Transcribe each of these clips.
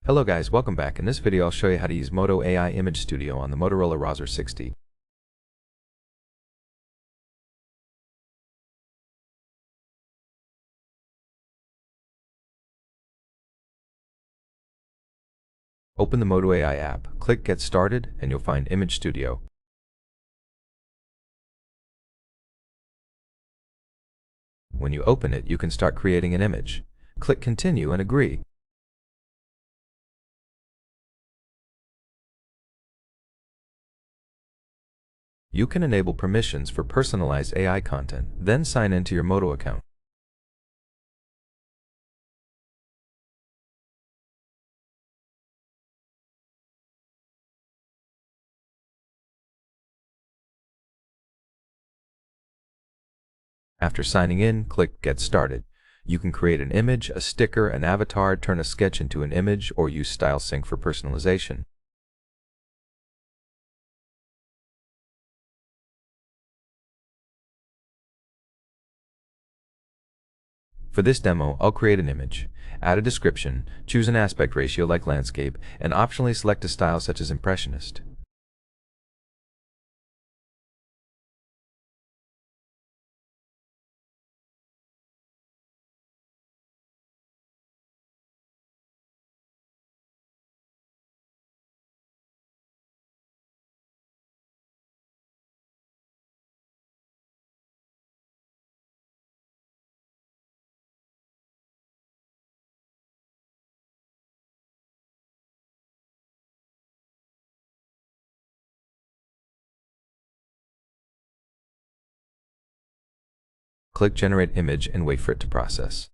Hello guys, welcome back. In this video I'll show you how to use Moto AI Image Studio on the Motorola Razr 60. Open the Moto AI app, click Get Started, and you'll find Image Studio. When you open it, you can start creating an image. Click Continue and Agree. You can enable permissions for personalized AI content, then sign into your Moto account. After signing in, click Get Started. You can create an image, a sticker, an avatar, turn a sketch into an image, or use Style Sync for personalization. For this demo, I'll create an image, add a description, choose an aspect ratio like landscape, and optionally select a style such as impressionist. Click Generate Image and wait for it to process.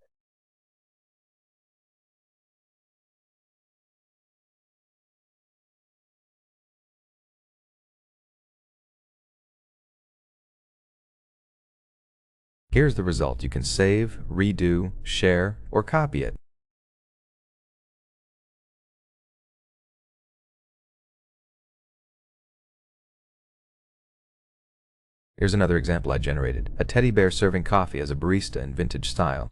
Here's the result. You can save, redo, share, or copy it. Here's another example I generated, a teddy bear serving coffee as a barista in vintage style.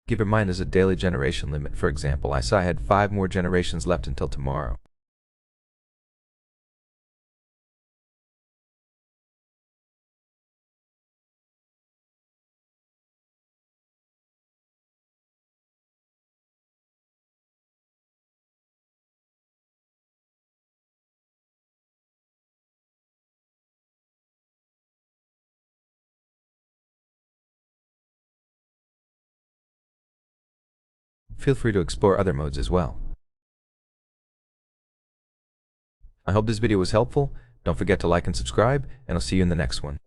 Keep in mind there's a daily generation limit. For example, I saw I had 5 more generations left until tomorrow. Feel free to explore other modes as well. I hope this video was helpful. Don't forget to like and subscribe, and I'll see you in the next one.